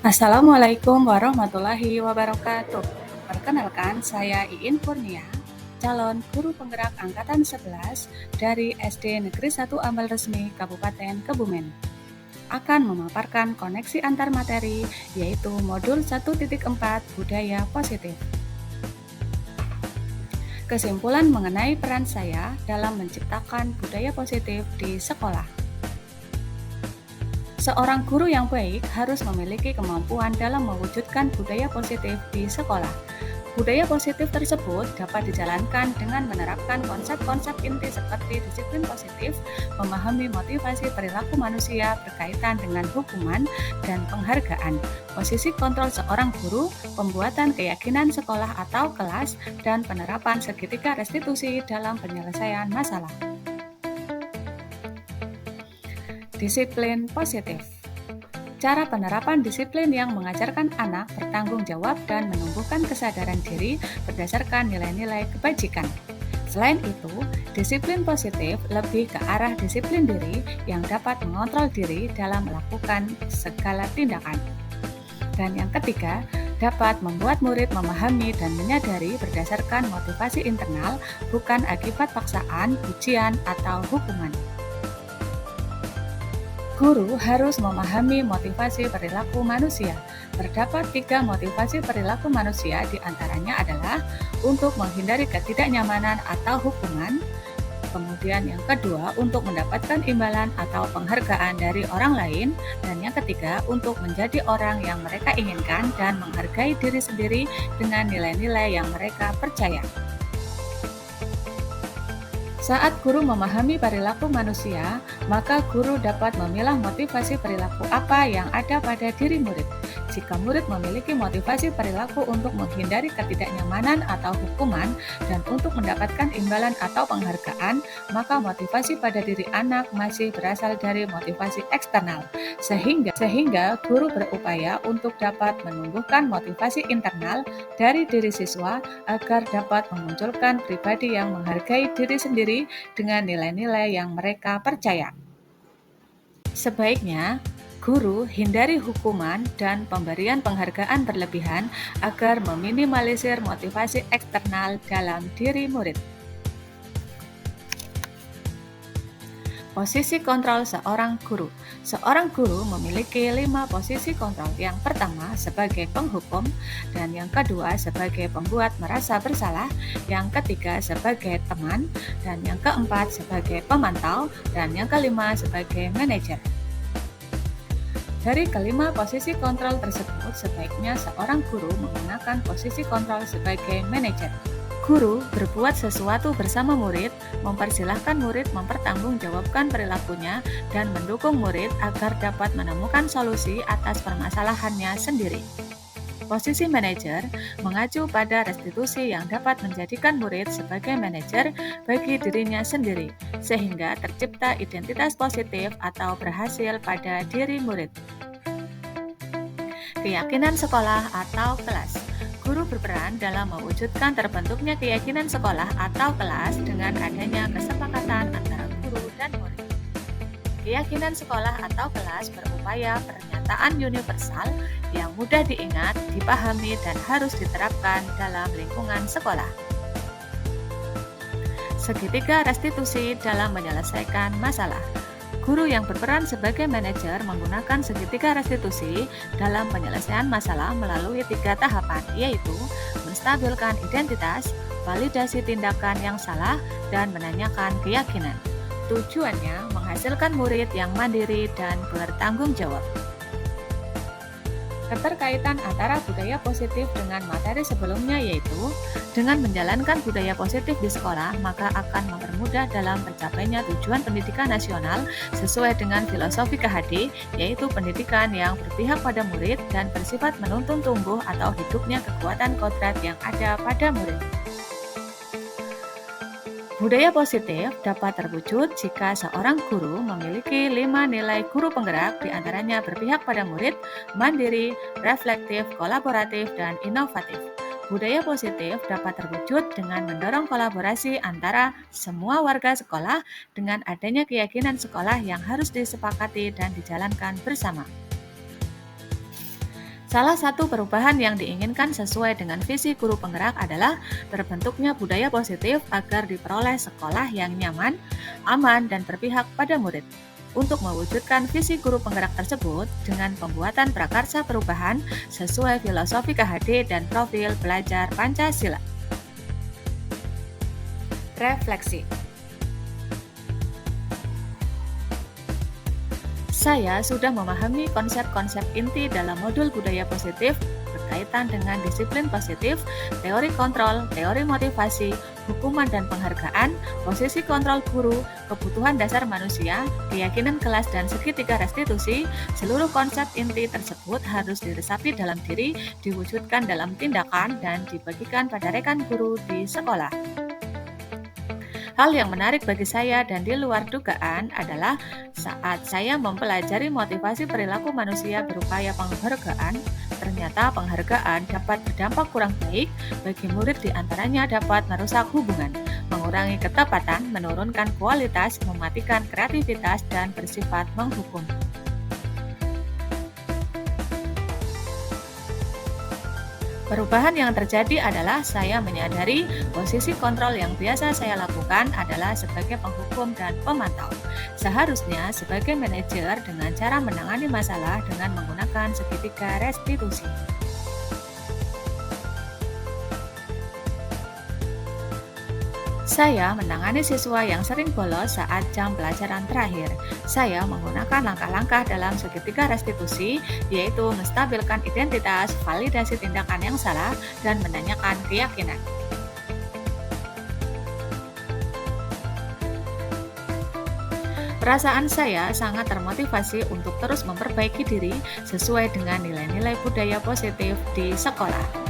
Assalamualaikum warahmatullahi wabarakatuh. Perkenalkan, saya Iin Kurnia, calon guru penggerak angkatan 11 dari SD Negeri 1 Amal Resmi Kabupaten Kebumen. Akan memaparkan koneksi antar materi, yaitu modul 1.4 Budaya Positif. Kesimpulan mengenai peran saya dalam menciptakan budaya positif di sekolah. Seorang guru yang baik harus memiliki kemampuan dalam mewujudkan budaya positif di sekolah. Budaya positif tersebut dapat dijalankan dengan menerapkan konsep-konsep inti seperti disiplin positif, memahami motivasi perilaku manusia berkaitan dengan hukuman dan penghargaan, posisi kontrol seorang guru, pembuatan keyakinan sekolah atau kelas, dan penerapan segitiga restitusi dalam penyelesaian masalah. Disiplin positif. Cara penerapan disiplin yang mengajarkan anak bertanggung jawab dan menumbuhkan kesadaran diri berdasarkan nilai-nilai kebajikan. Selain itu, disiplin positif lebih ke arah disiplin diri yang dapat mengontrol diri dalam melakukan segala tindakan. Dan yang ketiga, dapat membuat murid memahami dan menyadari berdasarkan motivasi internal, bukan akibat paksaan, ujian, atau hukuman. Guru harus memahami motivasi perilaku manusia. Terdapat 3 motivasi perilaku manusia, diantaranya adalah untuk menghindari ketidaknyamanan atau hukuman, kemudian yang kedua untuk mendapatkan imbalan atau penghargaan dari orang lain, dan yang ketiga untuk menjadi orang yang mereka inginkan dan menghargai diri sendiri dengan nilai-nilai yang mereka percaya. Saat guru memahami perilaku manusia, maka guru dapat memilah motivasi perilaku apa yang ada pada diri murid. Jika murid memiliki motivasi perilaku untuk menghindari ketidaknyamanan atau hukuman dan untuk mendapatkan imbalan atau penghargaan, maka motivasi pada diri anak masih berasal dari motivasi eksternal. Sehingga guru berupaya untuk dapat menumbuhkan motivasi internal dari diri siswa agar dapat memunculkan pribadi yang menghargai diri sendiri dengan nilai-nilai yang mereka percaya. Sebaiknya, guru hindari hukuman dan pemberian penghargaan berlebihan agar meminimalisir motivasi eksternal dalam diri murid. Posisi kontrol seorang guru. Seorang guru memiliki 5 posisi kontrol. Yang pertama sebagai penghukum, dan yang kedua sebagai pembuat merasa bersalah, yang ketiga sebagai teman, dan yang keempat sebagai pemantau, dan yang kelima sebagai manajer. Dari kelima posisi kontrol tersebut, sebaiknya seorang guru menggunakan posisi kontrol sebagai manajer. Guru berbuat sesuatu bersama murid, mempersilahkan murid mempertanggungjawabkan perilakunya, dan mendukung murid agar dapat menemukan solusi atas permasalahannya sendiri. Posisi manajer mengacu pada restitusi yang dapat menjadikan murid sebagai manajer bagi dirinya sendiri, sehingga tercipta identitas positif atau berhasil pada diri murid. Keyakinan sekolah atau kelas. Guru berperan dalam mewujudkan terbentuknya keyakinan sekolah atau kelas dengan adanya kesepakatan antara guru dan murid. Keyakinan sekolah atau kelas berupaya pernyataan universal yang mudah diingat, dipahami, dan harus diterapkan dalam lingkungan sekolah. Segitiga restitusi dalam menyelesaikan masalah. Guru yang berperan sebagai manajer menggunakan segitiga restitusi dalam penyelesaian masalah melalui 3 tahapan, yaitu menstabilkan identitas, validasi tindakan yang salah, dan menanyakan keyakinan. Tujuannya menghasilkan murid yang mandiri dan bertanggung jawab. Keterkaitan antara budaya positif dengan materi sebelumnya, yaitu dengan menjalankan budaya positif di sekolah, maka akan mempermudah dalam tercapainya tujuan pendidikan nasional sesuai dengan filosofi KHD, yaitu pendidikan yang berpihak pada murid dan bersifat menuntun tumbuh atau hidupnya kekuatan kodrat yang ada pada murid. Budaya positif dapat terwujud jika seorang guru memiliki 5 nilai guru penggerak, diantaranya berpihak pada murid, mandiri, reflektif, kolaboratif, dan inovatif. Budaya positif dapat terwujud dengan mendorong kolaborasi antara semua warga sekolah dengan adanya keyakinan sekolah yang harus disepakati dan dijalankan bersama. Salah satu perubahan yang diinginkan sesuai dengan visi guru penggerak adalah terbentuknya budaya positif agar diperoleh sekolah yang nyaman, aman, dan berpihak pada murid. Untuk mewujudkan visi guru penggerak tersebut dengan pembuatan prakarsa perubahan sesuai filosofi KHD dan profil belajar Pancasila. Refleksi. Saya sudah memahami konsep-konsep inti dalam modul budaya positif berkaitan dengan disiplin positif, teori kontrol, teori motivasi, hukuman dan penghargaan, posisi kontrol guru, kebutuhan dasar manusia, keyakinan kelas dan segitiga restitusi. Seluruh konsep inti tersebut harus diresapi dalam diri, diwujudkan dalam tindakan, dan dibagikan pada rekan guru di sekolah. Hal yang menarik bagi saya dan di luar dugaan adalah saat saya mempelajari motivasi perilaku manusia berupaya penghargaan, ternyata penghargaan dapat berdampak kurang baik bagi murid, di antaranya dapat merusak hubungan, mengurangi ketepatan, menurunkan kualitas, mematikan kreativitas, dan bersifat menghukum. Perubahan yang terjadi adalah saya menyadari posisi kontrol yang biasa saya lakukan adalah sebagai penghukum dan pemantau. Seharusnya sebagai manajer dengan cara menangani masalah dengan menggunakan segitiga restitusi. Saya menangani siswa yang sering bolos saat jam pelajaran terakhir. Saya menggunakan langkah-langkah dalam segitiga restitusi, yaitu menstabilkan identitas, validasi tindakan yang salah, dan menanyakan keyakinan. Perasaan saya sangat termotivasi untuk terus memperbaiki diri sesuai dengan nilai-nilai budaya positif di sekolah.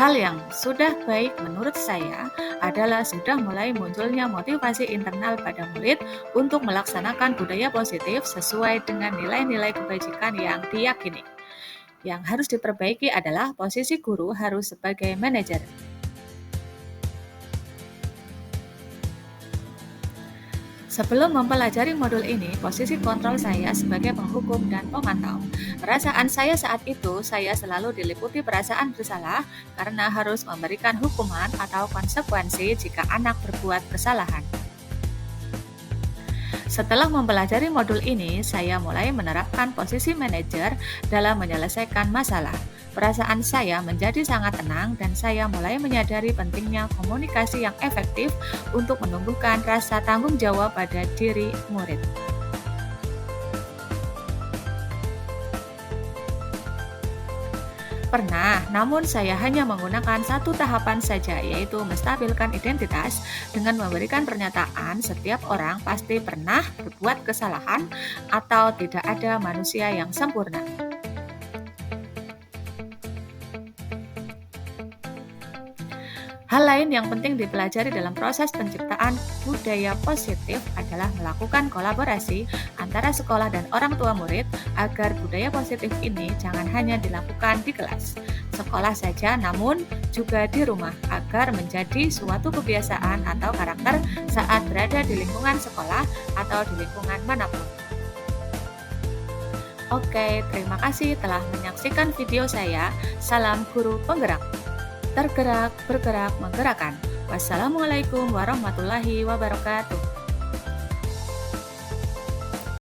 Hal yang sudah baik menurut saya adalah sudah mulai munculnya motivasi internal pada murid untuk melaksanakan budaya positif sesuai dengan nilai-nilai kebajikan yang diyakini. Yang harus diperbaiki adalah posisi guru harus sebagai manajer. Sebelum mempelajari modul ini, posisi kontrol saya sebagai penghukum dan pemantau. Perasaan saya saat itu, saya selalu diliputi perasaan bersalah karena harus memberikan hukuman atau konsekuensi jika anak berbuat kesalahan. Setelah mempelajari modul ini, saya mulai menerapkan posisi manajer dalam menyelesaikan masalah. Perasaan saya menjadi sangat tenang dan saya mulai menyadari pentingnya komunikasi yang efektif untuk menumbuhkan rasa tanggung jawab pada diri murid. Pernah, namun saya hanya menggunakan satu tahapan saja, yaitu menstabilkan identitas dengan memberikan pernyataan setiap orang pasti pernah berbuat kesalahan atau tidak ada manusia yang sempurna. Hal lain yang penting dipelajari dalam proses penciptaan budaya positif adalah melakukan kolaborasi antara sekolah dan orang tua murid agar budaya positif ini jangan hanya dilakukan di kelas, sekolah saja, namun juga di rumah agar menjadi suatu kebiasaan atau karakter saat berada di lingkungan sekolah atau di lingkungan manapun. Oke, terima kasih telah menyaksikan video saya. Salam Guru Penggerak. Tergerak, bergerak, menggerakkan. Wassalamualaikum warahmatullahi wabarakatuh.